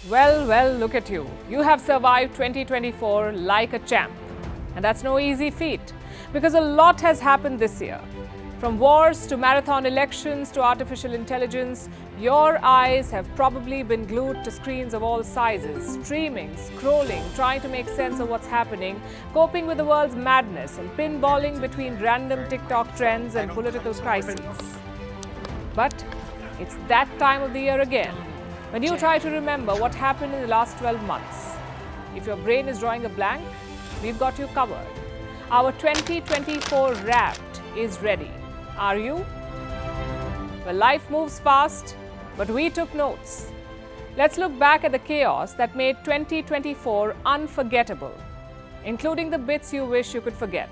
Well, look at you. You have survived 2024 like a champ. And that's no easy feat, because a lot has happened this year. From wars to marathon elections to artificial intelligence, your eyes have probably been glued to screens of all sizes, streaming, scrolling, trying to make sense of what's happening, coping with the world's madness, and pinballing between random TikTok trends and political crises. But it's that time of the year again, when you try to remember what happened in the last 12 months. If your brain is drawing a blank, we've got you covered. Our 2024 Wrapped is ready. Are you? Well, life moves fast, but we took notes. Let's look back at the chaos that made 2024 unforgettable, including the bits you wish you could forget.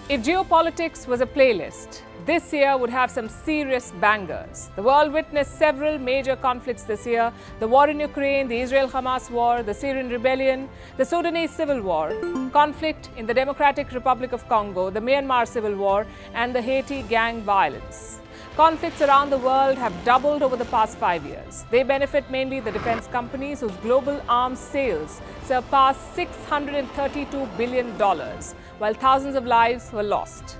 If geopolitics was a playlist, this year would have some serious bangers. The world witnessed several major conflicts this year: the war in Ukraine, the Israel-Hamas war, the Syrian rebellion, the Sudanese civil war, conflict in the Democratic Republic of Congo, the Myanmar civil war, and the Haiti gang violence. Conflicts around the world have doubled over the past 5 years. They benefit mainly the defense companies whose global arms sales surpassed $632 billion, while thousands of lives were lost.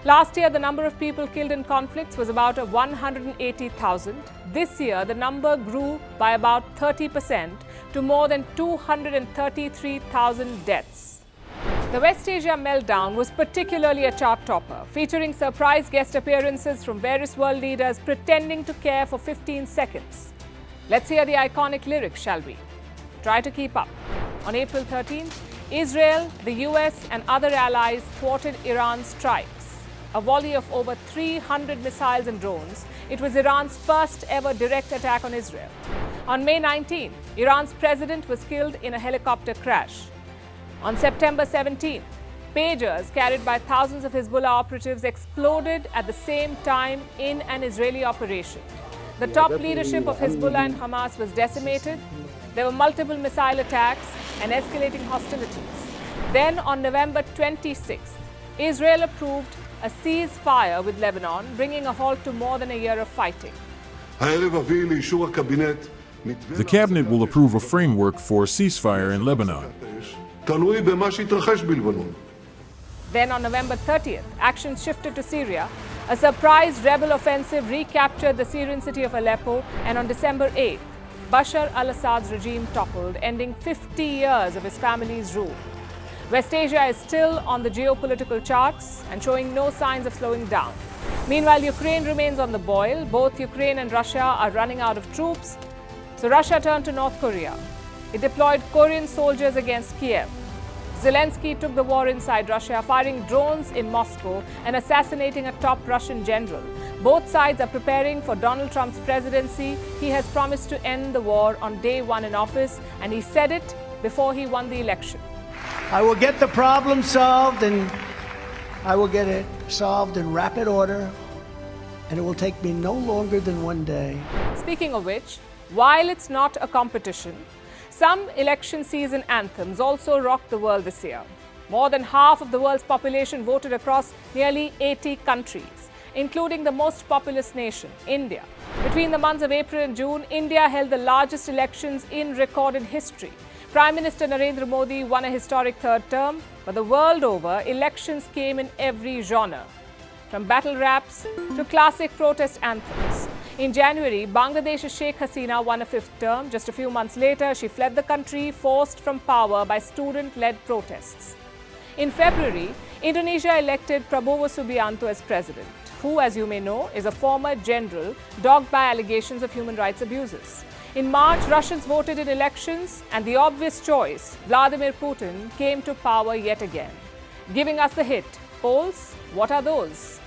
Last year, the number of people killed in conflicts was about 180,000. This year, the number grew by about 30% to more than 233,000 deaths. The West Asia meltdown was particularly a chart topper, featuring surprise guest appearances from various world leaders pretending to care for 15 seconds. Let's hear the iconic lyrics, shall we? Try to keep up. On April 13th, Israel, the US, and other allies thwarted Iran's strikes. A volley of over 300 missiles and drones, it was Iran's first ever direct attack on Israel. On May 19th, Iran's president was killed in a helicopter crash. On September 17th, pagers carried by thousands of Hezbollah operatives exploded at the same time in an Israeli operation. The top leadership of Hezbollah and Hamas was decimated. There were multiple missile attacks and escalating hostilities. Then on November 26th, Israel approved a ceasefire with Lebanon, bringing a halt to more than a year of fighting. The cabinet will approve a framework for a ceasefire in Lebanon. Then on November 30th, action shifted to Syria. A surprise rebel offensive recaptured the Syrian city of Aleppo, and on December 8th, Bashar al-Assad's regime toppled, ending 50 years of his family's rule. West Asia is still on the geopolitical charts and showing no signs of slowing down. Meanwhile, Ukraine remains on the boil. Both Ukraine and Russia are running out of troops. So Russia turned to North Korea. It deployed Korean soldiers against Kiev. Zelensky took the war inside Russia, firing drones in Moscow and assassinating a top Russian general. Both sides are preparing for Donald Trump's presidency. He has promised to end the war on day one in office, and he said it before he won the election. I will get the problem solved, and I will get it solved in rapid order, and it will take me no longer than one day. Speaking of which, while it's not a competition, some election season anthems also rocked the world this year. More than half of the world's population voted across nearly 80 countries, including the most populous nation, India. Between the months of April and June, India held the largest elections in recorded history. Prime Minister Narendra Modi won a historic third term, but the world over, elections came in every genre, from battle raps to classic protest anthems. In January, Bangladesh's Sheikh Hasina won a fifth term. Just a few months later, she fled the country, forced from power by student-led protests. In February, Indonesia elected Prabowo Subianto as president, who, as you may know, is a former general dogged by allegations of human rights abuses. In March, Russians voted in elections, and the obvious choice, Vladimir Putin, came to power yet again, giving us the hit. Polls, what are those?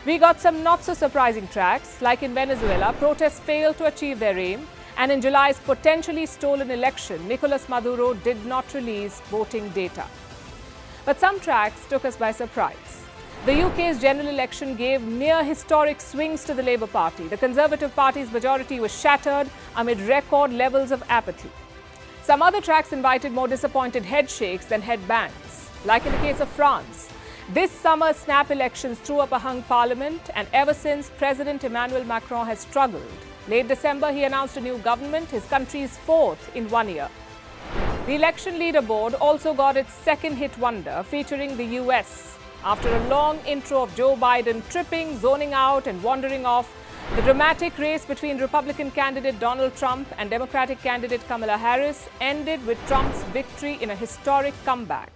We got some not-so-surprising tracks, like in Venezuela, protests failed to achieve their aim, and in July's potentially stolen election, Nicolas Maduro did not release voting data. But some tracks took us by surprise. The UK's general election gave near-historic swings to the Labour Party. The Conservative Party's majority was shattered amid record levels of apathy. Some other tracks invited more disappointed headshakes than headbangs, like in the case of France. This summer's snap elections threw up a hung parliament, and ever since, President Emmanuel Macron has struggled Late December, he announced a new government, his country's fourth in 1 year. The election leaderboard also got its second hit wonder, featuring the US. After a long intro of Joe Biden tripping, zoning out and wandering off, the dramatic race between Republican candidate Donald Trump and Democratic candidate Kamala Harris ended with Trump's victory in a historic comeback.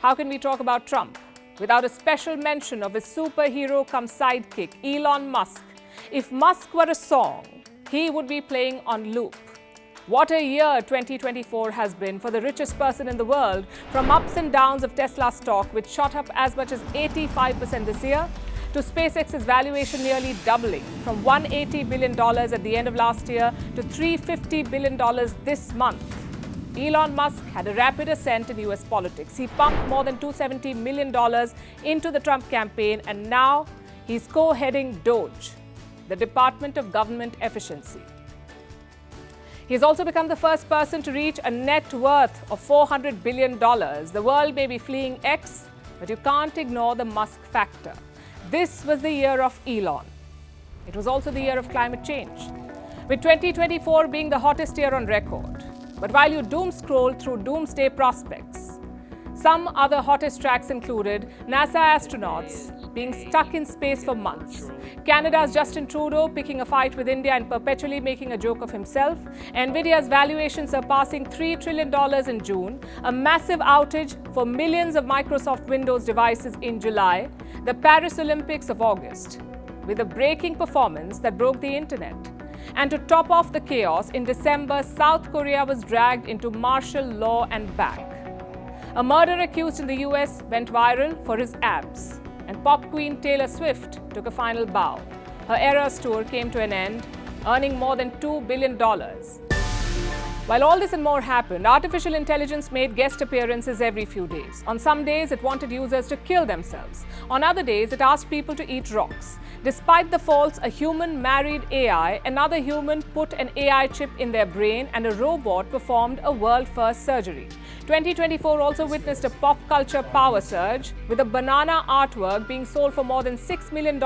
How can we talk about Trump without a special mention of his superhero come sidekick, Elon Musk? If Musk were a song, he would be playing on loop. What a year 2024 has been for the richest person in the world, from ups and downs of Tesla stock, which shot up as much as 85% this year, to SpaceX's valuation nearly doubling from $180 billion at the end of last year to $350 billion this month. Elon Musk had a rapid ascent in US politics. He pumped more than $270 million into the Trump campaign, and now he's co-heading DOGE, the Department of Government Efficiency. He's also become the first person to reach a net worth of $400 billion. The world may be fleeing X, but you can't ignore the Musk factor. This was the year of Elon. It was also the year of climate change, with 2024 being the hottest year on record. But while you doom scroll through doomsday prospects, some other hottest tracks included NASA astronauts being stuck in space for months, Canada's Justin Trudeau picking a fight with India and perpetually making a joke of himself, Nvidia's valuation surpassing $3 trillion in June, a massive outage for millions of Microsoft Windows devices in July, the Paris Olympics of August, with a breaking performance that broke the internet. And to top off the chaos, in December, South Korea was dragged into martial law and back. A murder accused in the US went viral for his abs. And pop queen Taylor Swift took a final bow. Her Eras tour came to an end, earning more than $2 billion. While all this and more happened, artificial intelligence made guest appearances every few days. On some days, it wanted users to kill themselves. On other days, it asked people to eat rocks. Despite the faults, a human married AI, another human put an AI chip in their brain, and a robot performed a world-first surgery. 2024 also witnessed a pop culture power surge, with a banana artwork being sold for more than $6 million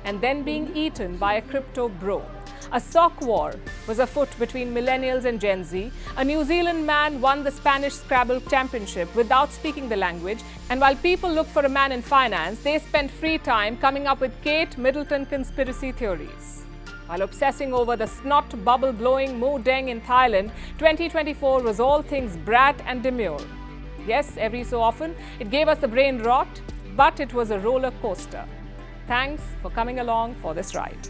and then being eaten by a crypto bro. A sock war was afoot between millennials and Gen Z. A New Zealand man won the Spanish Scrabble Championship without speaking the language, and while people looked for a man in finance, they spent free time coming up with Kate Middleton conspiracy theories. While obsessing over the snot bubble-blowing Moo Deng in Thailand, 2024 was all things brat and demure. Yes, every so often, it gave us the brain rot, but it was a roller coaster. Thanks for coming along for this ride.